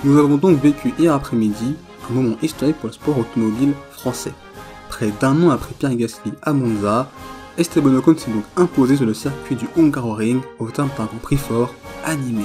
Nous avons donc vécu hier après-midi un moment historique pour le sport automobile français. Près d'un an après Pierre Gasly à Monza, Esteban Ocon s'est donc imposé sur le circuit du Hungaroring au terme d'un Grand Prix fort animé.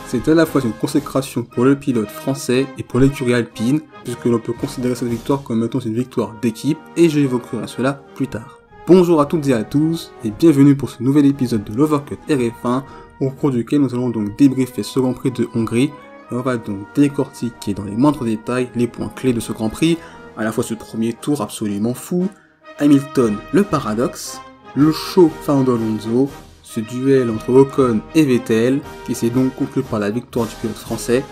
C'est à la fois une consécration pour le pilote français et pour l'écurie alpine, puisque l'on peut considérer cette victoire comme étant une victoire d'équipe, et j'évoquerai cela plus tard. Bonjour à toutes et à tous, et bienvenue pour ce nouvel épisode de l'Overcut RF1, au cours duquel nous allons donc débriefer ce Grand Prix de Hongrie, et on va donc décortiquer dans les moindres détails les points clés de ce Grand Prix, à la fois ce premier tour absolument fou, Hamilton le paradoxe, le show Fernando Alonso, ce duel entre Ocon et Vettel, qui s'est donc conclu par la victoire du pilote français,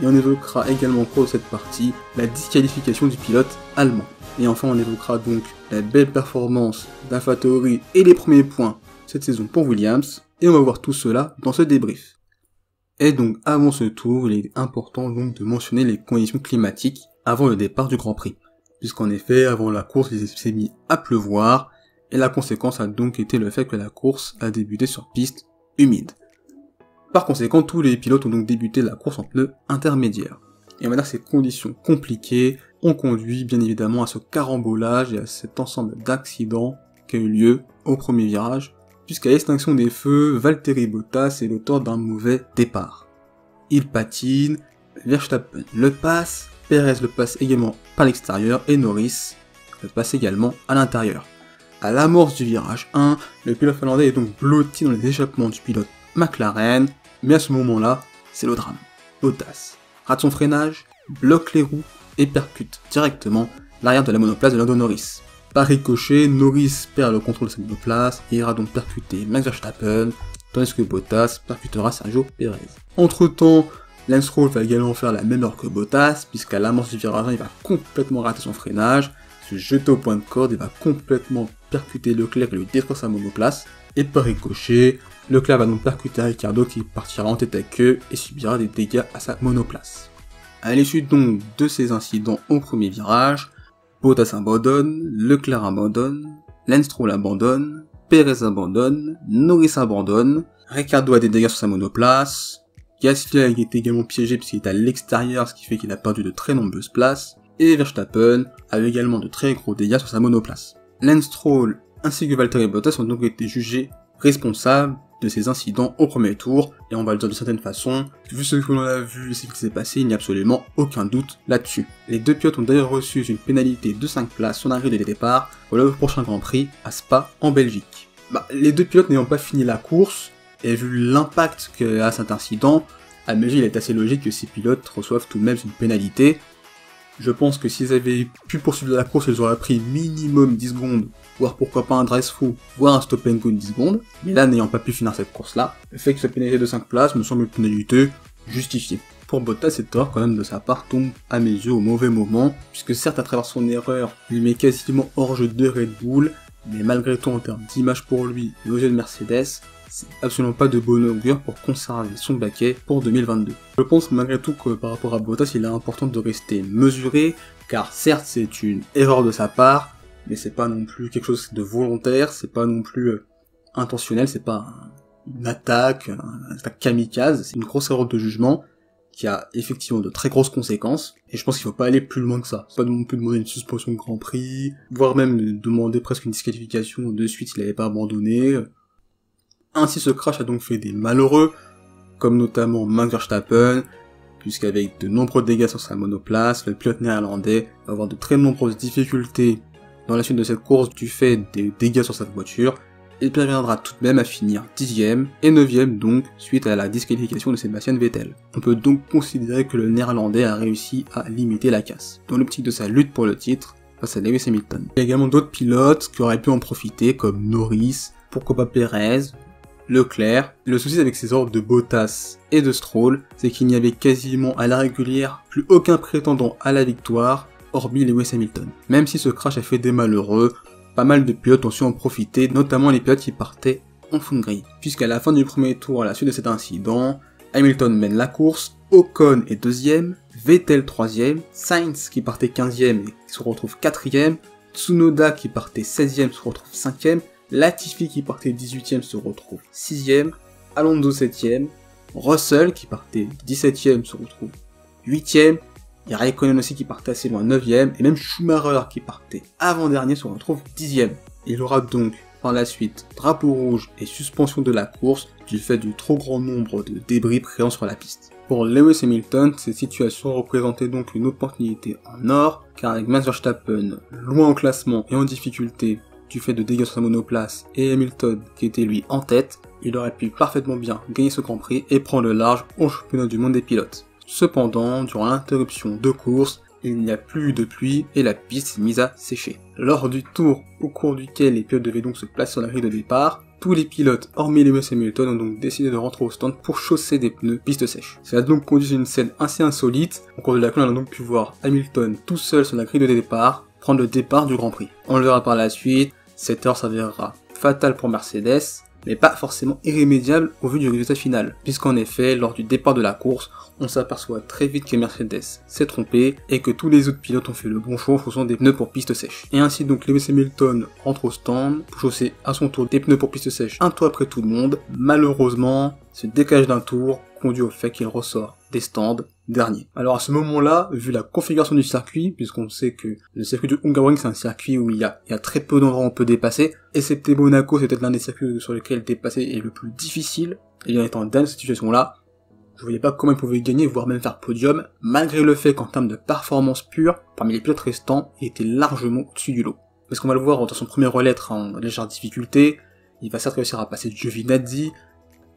et on évoquera également au cours de cette partie la disqualification du pilote allemand. Et enfin on évoquera donc la belle performance d'AlphaTauri et les premiers points cette saison pour Williams, et on va voir tout cela dans ce débrief. Et donc avant ce tour, il est important donc de mentionner les conditions climatiques avant le départ du Grand Prix, puisqu'en effet avant la course il s'est mis à pleuvoir, et la conséquence a donc été le fait que la course a débuté sur piste humide. Par conséquent, tous les pilotes ont donc débuté la course en pneus intermédiaires. Et on va dire que ces conditions compliquées ont conduit bien évidemment à ce carambolage et à cet ensemble d'accidents qui a eu lieu au premier virage, puisqu'à l'extinction des feux, Valtteri Bottas est l'auteur d'un mauvais départ. Il patine, Verstappen le passe, Perez le passe également par l'extérieur et Norris le passe également à l'intérieur. À l'amorce du virage 1, le pilote finlandais est donc blotti dans les échappements du pilote McLaren, mais à ce moment-là, c'est le drame. Bottas rate son freinage, bloque les roues et percute directement l'arrière de la monoplace de Lando Norris. Par ricochet, Norris perd le contrôle de sa monoplace et ira donc percuter Max Verstappen, tandis que Bottas percutera Sergio Perez. Entre temps, Lance Stroll va également faire la même erreur que Bottas, puisqu'à l'amorce du virage 1, il va complètement rater son freinage, se jeter au point de corde et va complètement percuter Leclerc et lui détruire sa monoplace. Et par ricochet, Leclerc va donc percuter Ricciardo qui partira en tête à queue et subira des dégâts à sa monoplace. À l'issue donc de ces incidents au premier virage, Bottas abandonne, Leclerc abandonne, Lance Stroll abandonne, Perez abandonne, Norris abandonne, Ricciardo a des dégâts sur sa monoplace, Gasly a été également piégé puisqu'il est à l'extérieur, ce qui fait qu'il a perdu de très nombreuses places, et Verstappen a également de très gros dégâts sur sa monoplace. Lance Stroll ainsi que Valtteri Bottas ont donc été jugés responsables de ces incidents au premier tour, et on va le dire de certaine façon, vu ce que l'on a vu et ce qui s'est passé, il n'y a absolument aucun doute là-dessus. Les deux pilotes ont d'ailleurs reçu une pénalité de 5 places sur l'arrivée des départs pour le prochain Grand Prix à Spa en Belgique. Les deux pilotes n'ayant pas fini la course, et vu l'impact qu'a cet incident, à mes yeux il est assez logique que ces pilotes reçoivent tout de même une pénalité. Je pense que s'ils avaient pu poursuivre la course, ils auraient pris minimum 10 secondes, voire pourquoi pas un drive-through, voire un stop and go de 10 secondes, mais là, n'ayant pas pu finir cette course-là, le fait que cette pénalité de 5 places me semble une pénalité justifiée. Pour Bottas, cette erreur quand même de sa part tombe à mes yeux au mauvais moment, puisque certes à travers son erreur, il met quasiment hors jeu de Red Bull, mais malgré tout en termes d'image pour lui et aux yeux de Mercedes, c'est absolument pas de bon augure pour conserver son baquet pour 2022. Je pense malgré tout que par rapport à Bottas, il est important de rester mesuré, car certes c'est une erreur de sa part, mais c'est pas non plus quelque chose de volontaire, c'est pas non plus intentionnel, c'est pas une attaque kamikaze, c'est une grosse erreur de jugement qui a effectivement de très grosses conséquences, et je pense qu'il faut pas aller plus loin que ça. Pas non plus demander une suspension de Grand Prix, voire même demander presque une disqualification de suite s'il n'avait pas abandonné. Ainsi ce crash a donc fait des malheureux, comme notamment Max Verstappen, puisqu'avec de nombreux dégâts sur sa monoplace, le pilote néerlandais va avoir de très nombreuses difficultés dans la suite de cette course du fait des dégâts sur sa voiture, et parviendra tout de même à finir 10ème et 9ème donc suite à la disqualification de Sebastian Vettel. On peut donc considérer que le néerlandais a réussi à limiter la casse, dans l'optique de sa lutte pour le titre face à Lewis Hamilton. Il y a également d'autres pilotes qui auraient pu en profiter comme Norris, pourquoi pas Perez, Leclerc. Le souci avec ces ordres de Bottas et de Stroll, c'est qu'il n'y avait quasiment à la régulière plus aucun prétendant à la victoire, hormis Lewis Hamilton. Même si ce crash a fait des malheureux, pas mal de pilotes ont su en profiter, notamment les pilotes qui partaient en fond de grille. Puisqu'à la fin du premier tour, à la suite de cet incident, Hamilton mène la course, Ocon est 2ème, Vettel 3ème, Sainz qui partait 15ème et se retrouve 4ème, Tsunoda qui partait 16ème se retrouve 5ème, Latifi qui partait 18ème se retrouve 6ème, Alonso 7ème, Russell qui partait 17ème se retrouve 8ème. Il y a Raikkonen aussi qui partait assez loin 9ème, et même Schumacher qui partait avant-dernier se retrouve 10ème. Il aura donc par la suite drapeau rouge et suspension de la course du fait du trop grand nombre de débris présents sur la piste. Pour Lewis Hamilton, cette situation représentait donc une opportunité en or, car avec Max Verstappen loin au classement et en difficulté du fait de dégâts sur sa monoplace et Hamilton qui était lui en tête, il aurait pu parfaitement bien gagner ce Grand Prix et prendre le large au championnat du monde des pilotes. Cependant, durant l'interruption de course, il n'y a plus eu de pluie et la piste s'est mise à sécher. Lors du tour au cours duquel les pilotes devaient donc se placer sur la grille de départ, tous les pilotes, hormis Lewis Hamilton, ont donc décidé de rentrer au stand pour chausser des pneus piste sèche. Ça a donc conduit à une scène assez insolite, au cours de laquelle on a donc pu voir Hamilton tout seul sur la grille de départ, prendre le départ du Grand Prix. On le verra par la suite, cette erreur s'avérera fatale pour Mercedes, mais pas forcément irrémédiable au vu du résultat final, puisqu'en effet, lors du départ de la course, on s'aperçoit très vite que Mercedes s'est trompé et que tous les autres pilotes ont fait le bon choix en fonction des pneus pour piste sèche. Et ainsi donc Lewis Hamilton rentre au stand pour chausser à son tour des pneus pour piste sèche un tour après tout le monde. Malheureusement, ce décalage d'un tour conduit au fait qu'il ressort des stands dernier. Alors à ce moment-là, vu la configuration du circuit, puisqu'on sait que le circuit du Hungaroring c'est un circuit où il y a très peu d'endroits où on peut dépasser, excepté Monaco, c'est peut-être l'un des circuits sur lesquels dépasser est le plus difficile, et en étant dans cette situation-là, je voyais pas comment il pouvait gagner, voire même faire podium, malgré le fait qu'en termes de performance pure, parmi les pilotes restants, il était largement au-dessus du lot. Parce qu'on va le voir dans son premier relais en légère difficulté, il va certes réussir à passer Giovinazzi,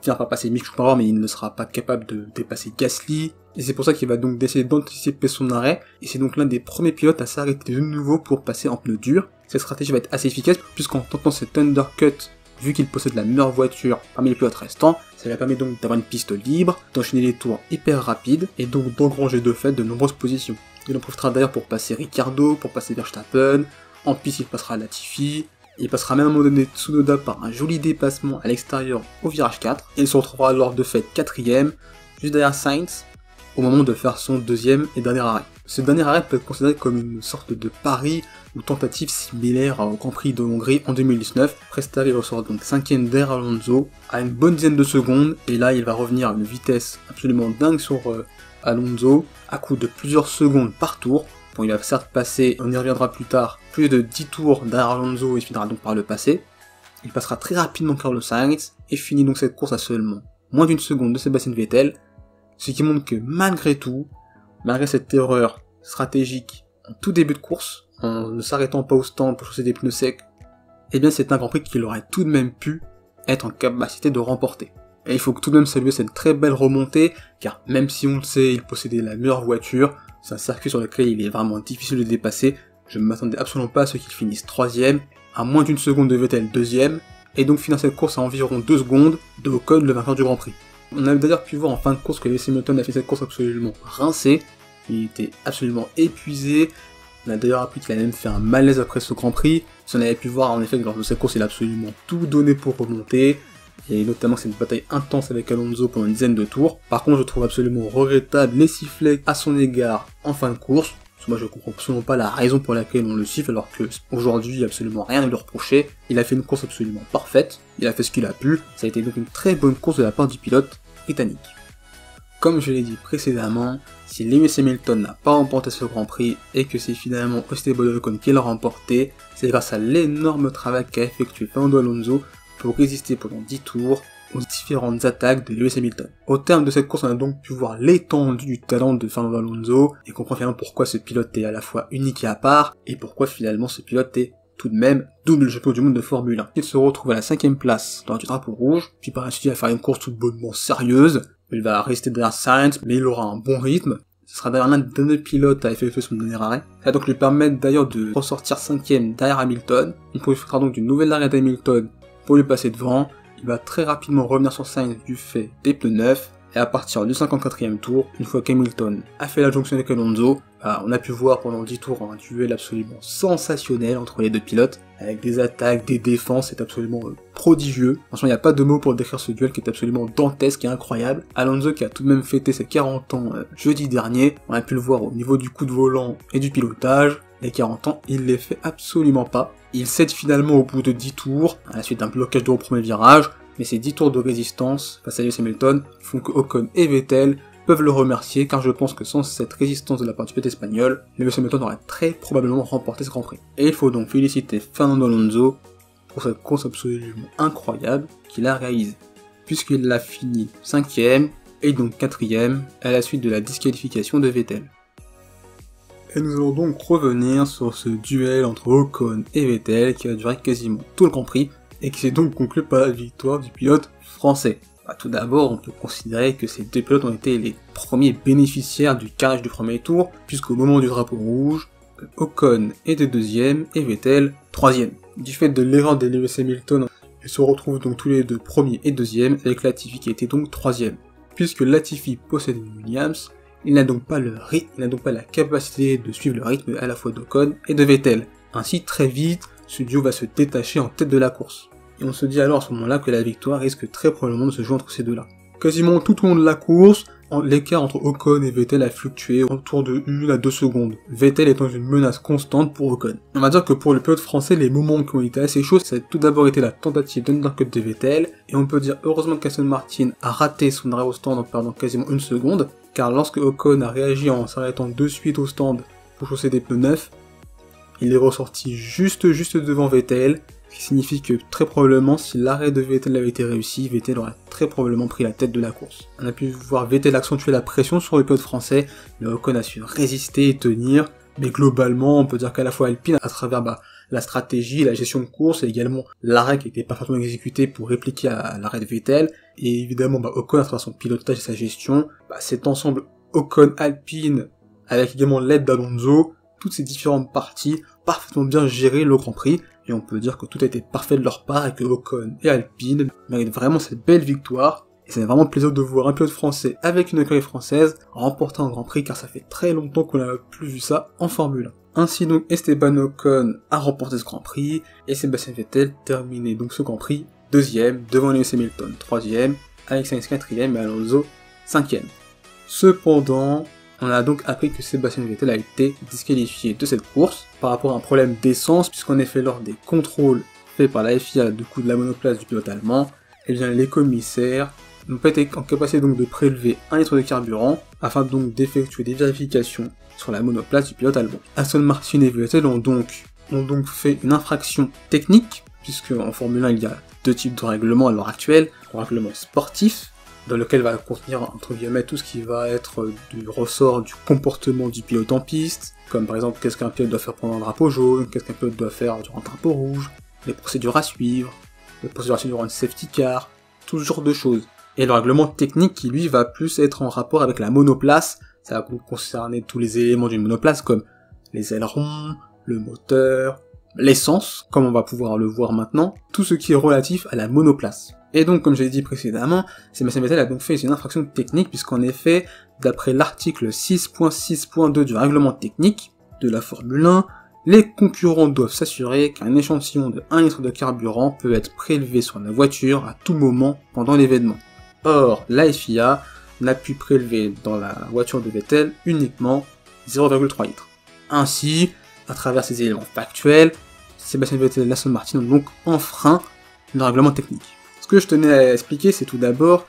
finira par passer Mick Schumacher, mais il ne sera pas capable de dépasser Gasly, et c'est pour ça qu'il va donc décider d'anticiper son arrêt, et c'est donc l'un des premiers pilotes à s'arrêter de nouveau pour passer en pneus durs. Cette stratégie va être assez efficace, puisqu'en tentant cet undercut, vu qu'il possède la meilleure voiture parmi les pilotes restants, ça lui permet donc d'avoir une piste libre, d'enchaîner les tours hyper rapides, et donc d'engranger de fait de nombreuses positions. Il en profitera d'ailleurs pour passer Ricciardo, pour passer Verstappen, en piste il passera Latifi, il passera même à un moment donné Tsunoda par un joli dépassement à l'extérieur au virage 4, et il se retrouvera alors de fait 4ème, juste derrière Sainz, au moment de faire son deuxième et dernier arrêt. Ce dernier arrêt peut être considéré comme une sorte de pari ou tentative similaire au Grand Prix de Hongrie en 2019. Prestari ressort donc 5ème derrière Alonso à une bonne dizaine de secondes, et là il va revenir à une vitesse absolument dingue sur Alonso, à coup de plusieurs secondes par tour. Bon, il va certes passer, on y reviendra plus tard, plus de 10 tours derrière Alonso et finira donc par le passer. Il passera très rapidement Carlos Sainz et finit donc cette course à seulement moins d'une seconde de Sébastien Vettel, ce qui montre que malgré tout, malgré cette erreur stratégique en tout début de course, en ne s'arrêtant pas au stand pour chausser des pneus secs, eh bien c'est un Grand Prix qu'il aurait tout de même pu être en capacité de remporter. Et il faut tout de même saluer cette très belle remontée, car même si on le sait, il possédait la meilleure voiture, c'est un circuit sur lequel il est vraiment difficile de dépasser, je ne m'attendais absolument pas à ce qu'il finisse 3ème, à moins d'une seconde de Vettel 2ème, et donc finir cette course à environ 2 secondes de Ocon, le vainqueur du Grand Prix. On a d'ailleurs pu voir en fin de course que Lewis Hamilton a fait cette course absolument rincée, il était absolument épuisé, on a d'ailleurs appris qu'il a même fait un malaise après ce Grand Prix, si on avait pu voir en effet que lors de cette course il a absolument tout donné pour remonter, et notamment c'est une bataille intense avec Alonso pendant une dizaine de tours. Par contre je trouve absolument regrettable les sifflets à son égard en fin de course, parce que moi je comprends absolument pas la raison pour laquelle on le siffle alors que aujourd'hui il n'y a absolument rien à lui reprocher, il a fait une course absolument parfaite, il a fait ce qu'il a pu, ça a été donc une très bonne course de la part du pilote britannique. Comme je l'ai dit précédemment, si Lewis Hamilton n'a pas remporté ce Grand Prix et que c'est finalement Esteban Ocon qui l'a remporté, c'est grâce à l'énorme travail qu'a effectué Fernando Alonso pour résister pendant 10 tours aux différentes attaques de Lewis Hamilton. Au terme de cette course, on a donc pu voir l'étendue du talent de Fernando Alonso et comprendre finalement pourquoi ce pilote est à la fois unique et à part et pourquoi finalement ce pilote est tout de même double champion du monde de Formule 1. Il se retrouve à la 5ème place lors du drapeau rouge, puis par la suite il va faire une course toute bonnement sérieuse. Il va rester derrière Sainz, mais il aura un bon rythme. Ce sera d'ailleurs l'un des deux pilotes à effectuer son dernier arrêt. Ça va donc lui permettre d'ailleurs de ressortir 5ème derrière Hamilton. Il profitera donc d'une nouvelle arrêt d'Hamilton pour lui passer devant. Il va très rapidement revenir sur Sainz du fait des pneus neufs. Et à partir du 54ème tour, une fois qu'Hamilton a fait la jonction avec Alonso, on a pu voir pendant 10 tours un duel absolument sensationnel entre les deux pilotes, avec des attaques, des défenses, c'est absolument prodigieux. Franchement, il n'y a pas de mots pour décrire ce duel qui est absolument dantesque et incroyable. Alonso qui a tout de même fêté ses 40 ans jeudi dernier, on a pu le voir au niveau du coup de volant et du pilotage. Les 40 ans, il les fait absolument pas. Il cède finalement au bout de 10 tours, à la suite d'un blocage de au premier virage, mais ces 10 tours de résistance face à Lewis Hamilton font que Ocon et Vettel peuvent le remercier car je pense que sans cette résistance de la part du pilote espagnol, Lewis Hamilton aurait très probablement remporté ce Grand Prix. Et il faut donc féliciter Fernando Alonso pour cette course absolument incroyable qu'il a réalisée, puisqu'il a fini 5ème et donc 4ème à la suite de la disqualification de Vettel. Et nous allons donc revenir sur ce duel entre Ocon et Vettel qui a duré quasiment tout le Grand Prix et qui s'est donc conclu par la victoire du pilote français. Tout d'abord, on peut considérer que ces deux pilotes ont été les premiers bénéficiaires du carnage du premier tour, puisqu'au moment du drapeau rouge, Ocon était 2ème et Vettel 3ème. Du fait de l'erreur de Lewis Hamilton, ils se retrouvent donc tous les deux 1er et 2ème, avec Latifi qui était donc 3ème. Puisque Latifi possède une Williams, il n'a donc pas la capacité de suivre le rythme à la fois d'Ocon et de Vettel. Ainsi, très vite, ce duo va se détacher en tête de la course. Et on se dit alors à ce moment-là que la victoire risque très probablement de se jouer entre ces deux-là. Quasiment tout au long de la course, l'écart entre Ocon et Vettel a fluctué autour de 1 à 2 secondes, Vettel étant une menace constante pour Ocon. On va dire que pour le pilote français, les moments qui ont été assez chauds, ça a tout d'abord été la tentative d'undercut de Vettel, et on peut dire heureusement qu'Aston Martin a raté son arrêt au stand en perdant quasiment 1 seconde, car lorsque Ocon a réagi en s'arrêtant de suite au stand pour chausser des pneus neufs, il est ressorti juste devant Vettel, ce qui signifie que très probablement si l'arrêt de Vettel avait été réussi, Vettel aurait très probablement pris la tête de la course. On a pu voir Vettel accentuer la pression sur le pilote français, mais Ocon a su résister et tenir, mais globalement on peut dire qu'à la fois Alpine, à travers la stratégie, la gestion de course et également l'arrêt qui était parfaitement exécuté pour répliquer à l'arrêt de Vettel, et évidemment Ocon à travers son pilotage et sa gestion, cet ensemble Ocon-Alpine avec également l'aide d'Alonso, toutes ces différentes parties parfaitement bien géré le Grand Prix, et on peut dire que tout a été parfait de leur part et que Ocon et Alpine méritent vraiment cette belle victoire, et c'est vraiment plaisir de voir un pilote français avec une écurie française remporter un Grand Prix car ça fait très longtemps qu'on n'a plus vu ça en Formule 1. Ainsi donc Esteban Ocon a remporté ce Grand Prix, et Sébastien Vettel terminait donc ce Grand Prix 2ème, devant Lewis Hamilton 3ème, Alex Sainz 4ème et Alonso 5ème. Cependant, on a donc appris que Sébastien Vettel a été disqualifié de cette course par rapport à un problème d'essence, puisqu'en effet lors des contrôles faits par la FIA du coup de la monoplace du pilote allemand, les commissaires n'ont pas été en capacité donc de prélever 1 litre de carburant afin donc d'effectuer des vérifications sur la monoplace du pilote allemand. Aston Martin et Vettel ont donc fait une infraction technique, puisque en Formule 1 il y a 2 types de règlements à l'heure actuelle, le règlement sportif, dans lequel va contenir entre guillemets tout ce qui va être du ressort du comportement du pilote en piste, comme par exemple qu'est-ce qu'un pilote doit faire pendant un drapeau jaune, qu'est-ce qu'un pilote doit faire durant un drapeau rouge, les procédures à suivre, les procédures à suivre durant une safety car, tout ce genre de choses. Et le règlement technique qui lui va plus être en rapport avec la monoplace, ça va concerner tous les éléments d'une monoplace comme les ailerons, le moteur, l'essence, comme on va pouvoir le voir maintenant, tout ce qui est relatif à la monoplace. Et donc, comme je l'ai dit précédemment, Sébastien Vettel a donc fait une infraction technique, puisqu'en effet, d'après l'article 6.6.2 du règlement technique de la Formule 1, les concurrents doivent s'assurer qu'un échantillon de 1 litre de carburant peut être prélevé sur la voiture à tout moment pendant l'événement. Or, la FIA n'a pu prélever dans la voiture de Vettel uniquement 0,3 litres. Ainsi, à travers ces éléments factuels, Sébastien Vettel et Aston Martin ont donc enfreint le règlement technique. Ce que je tenais à expliquer, c'est tout d'abord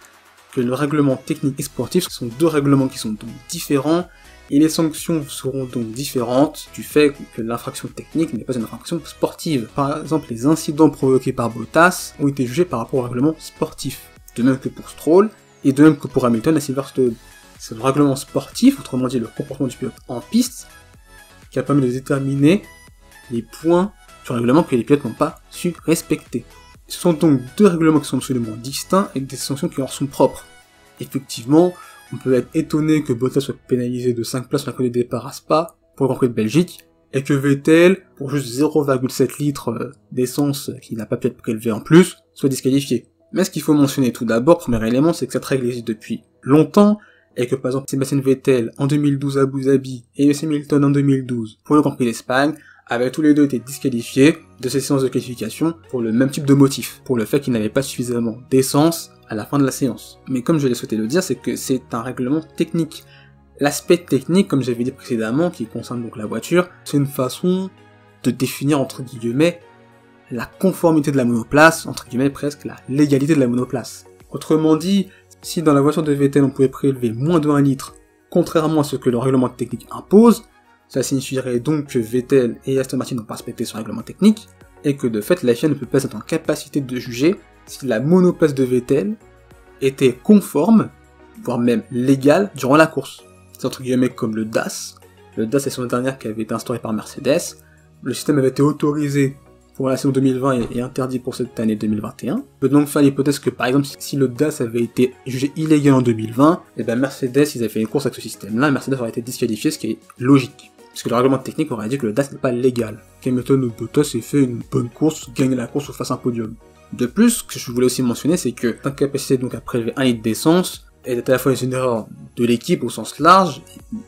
que le règlement technique et sportif sont 2 règlements qui sont donc différents, et les sanctions seront donc différentes du fait que l'infraction technique n'est pas une infraction sportive. Par exemple, les incidents provoqués par Bottas ont été jugés par rapport au règlement sportif, de même que pour Stroll, et de même que pour Hamilton à Silverstone. C'est le règlement sportif, autrement dit le comportement du pilote en piste, qui a permis de déterminer les points du règlement que les pilotes n'ont pas su respecter. Ce sont donc 2 règlements qui sont absolument distincts et des sanctions qui leur sont propres. Effectivement, on peut être étonné que Bottas soit pénalisé de 5 places sur la grille de départ à Spa pour le Grand Prix de Belgique, et que Vettel, pour juste 0,7 litres d'essence qui n'a pas pu être prélevé en plus, soit disqualifié. Mais ce qu'il faut mentionner tout d'abord, premier élément, c'est que cette règle existe depuis longtemps, et que par exemple Sébastien Vettel en 2012 à Abu Dhabi et Lewis Hamilton en 2012 pour le Grand Prix d'Espagne avaient tous les deux été disqualifiés de ces séances de qualification pour le même type de motif, pour le fait qu'ils n'avaient pas suffisamment d'essence à la fin de la séance. Mais comme je l'ai souhaité le dire, c'est que c'est un règlement technique. L'aspect technique, comme j'avais dit précédemment, qui concerne donc la voiture, c'est une façon de définir entre guillemets la conformité de la monoplace, entre guillemets presque la légalité de la monoplace. Autrement dit, Si dans la voiture de Vettel on pouvait prélever moins de 1 litre, contrairement à ce que le règlement technique impose, ça signifierait donc que Vettel et Aston Martin n'ont pas respecté ce règlement technique, et que de fait la FIA ne peut pas être en capacité de juger si la monoplace de Vettel était conforme, voire même légale, durant la course. C'est entre guillemets comme le DAS. Le DAS est la saison dernière qui avait été instauré par Mercedes. Le système avait été autorisé pour la saison 2020 et interdit pour cette année 2021. On peut donc faire l'hypothèse que par exemple si le DAS avait été jugé illégal en 2020, et ben Mercedes ils avaient fait une course avec ce système-là, Mercedes aurait été disqualifié, ce qui est logique. Parce que le règlement technique aurait dit que le DAS n'est pas légal. Hamilton ou Bottas ait fait une bonne course, gagne la course ou fasse un podium. De plus, ce que je voulais aussi mentionner, c'est que l'incapacité donc à prélever 1 litre d'essence est à la fois une erreur de l'équipe au sens large,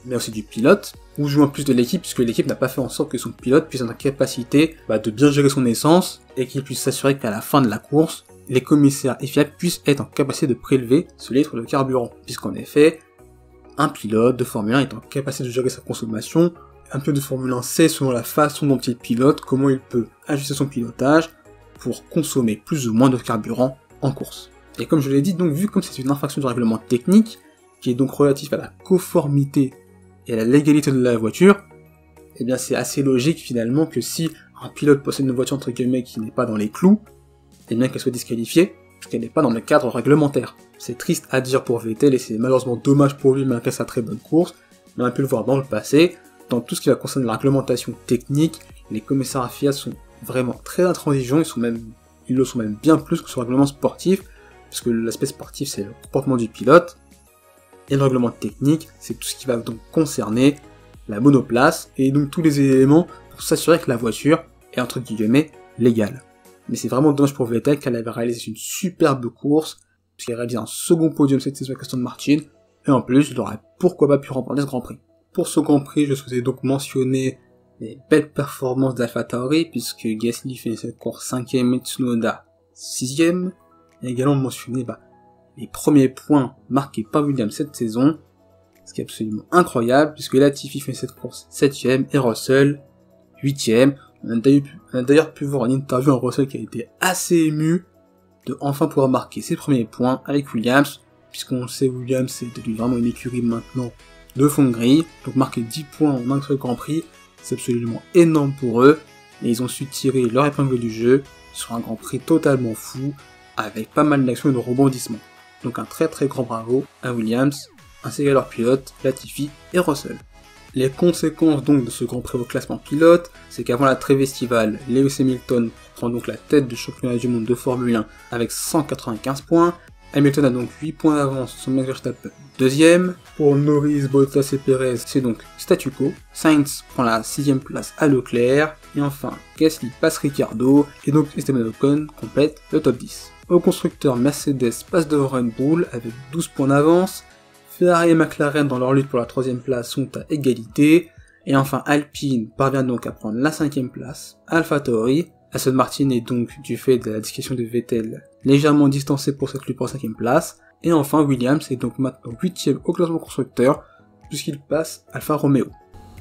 mais aussi du pilote, ou joue en plus de l'équipe, puisque l'équipe n'a pas fait en sorte que son pilote puisse avoir la capacité de bien gérer son essence, et qu'il puisse s'assurer qu'à la fin de la course, les commissaires FIA puissent être en capacité de prélever ce litre de carburant, puisqu'en effet, un pilote de Formule 1 est en capacité de gérer sa consommation. Un pilote de Formule 1 sait, selon la façon dont il pilote, comment il peut ajuster son pilotage pour consommer plus ou moins de carburant en course. Et comme je l'ai dit, donc vu comme c'est une infraction du règlement technique, qui est donc relatif à la conformité et à la légalité de la voiture, eh bien c'est assez logique finalement que si un pilote possède une voiture entre guillemets qui n'est pas dans les clous, eh bien qu'elle soit disqualifiée, parce qu'elle n'est pas dans le cadre réglementaire. C'est triste à dire pour Vettel et c'est malheureusement dommage pour lui malgré sa très bonne course, mais on a pu le voir dans le passé. Dans tout ce qui va concerner la réglementation technique, les commissaires FIA sont vraiment très intransigeants, ils le sont même bien plus que sur le règlement sportif, puisque l'aspect sportif c'est le comportement du pilote, et le règlement technique c'est tout ce qui va donc concerner la monoplace, et donc tous les éléments pour s'assurer que la voiture est entre guillemets légale. Mais c'est vraiment dommage pour Vettel qu'elle avait réalisé une superbe course, puisqu'elle a réalisé un second podium cette saison avec Aston Martin, et en plus il aurait pourquoi pas pu remporter ce Grand Prix. Pour ce Grand Prix, je souhaitais donc mentionner les belles performances d'AlphaTauri, puisque Gasly fait cette course 5ème et Tsunoda 6ème, et également mentionner les premiers points marqués par Williams cette saison, ce qui est absolument incroyable, puisque Latifi fait cette course 7ème et Russell 8ème. On a d'ailleurs pu voir une interview en Russell qui a été assez ému de enfin pouvoir marquer ses premiers points avec Williams, puisqu'on sait Williams c'est devenu vraiment une écurie maintenant de fond de grille, donc marquer 10 points en un seul Grand Prix, c'est absolument énorme pour eux, et ils ont su tirer leur épingle du jeu sur un Grand Prix totalement fou, avec pas mal d'actions et de rebondissements. Donc un très très grand bravo à Williams, ainsi qu'à leurs pilotes, Latifi et Russell. Les conséquences donc de ce Grand Prix au classement pilote, c'est qu'avant la trêve estivale, Lewis Hamilton prend donc la tête du championnat du monde de Formule 1 avec 195 points, Hamilton a donc 8 points d'avance sur Max Verstappen, deuxième. Pour Norris, Bottas et Perez, c'est donc statu quo. Sainz prend la 6ème place à Leclerc. Et enfin, Gasly passe Ricciardo. Et donc Esteban Ocon complète le top 10. Au constructeur, Mercedes passe devant Red Bull avec 12 points d'avance. Ferrari et McLaren dans leur lutte pour la 3ème place sont à égalité. Et enfin, Alpine parvient donc à prendre la 5ème place. AlphaTauri. Aston Martin est donc, du fait de la discussion de Vettel, légèrement distancé pour cette lutte pour la 5ème place. Et enfin, Williams est donc maintenant 8ème au classement constructeur, puisqu'il passe Alfa Romeo.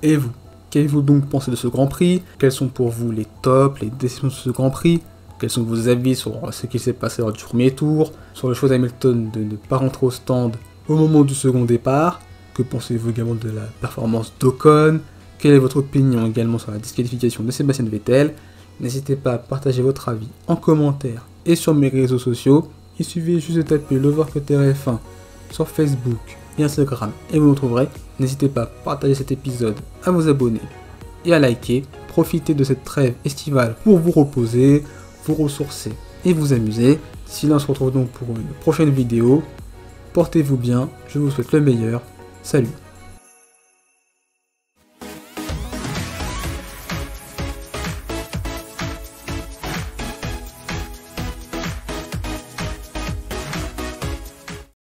Et vous, qu'avez-vous donc pensé de ce Grand Prix? Quels sont pour vous les tops, les décisions de ce Grand Prix? Quels sont vos avis sur ce qui s'est passé lors du premier tour? Sur le choix d'Hamilton de ne pas rentrer au stand au moment du second départ? Que pensez-vous également de la performance d'Ocon? Quelle est votre opinion également sur la disqualification de Sébastien Vettel? N'hésitez pas à partager votre avis en commentaire et sur mes réseaux sociaux. Il suffit juste de taper LoverCutter-F1 sur Facebook et Instagram et vous me trouverez. N'hésitez pas à partager cet épisode, à vous abonner et à liker. Profitez de cette trêve estivale pour vous reposer, vous ressourcer et vous amuser. D'ici là, on se retrouve donc pour une prochaine vidéo. Portez-vous bien, je vous souhaite le meilleur. Salut!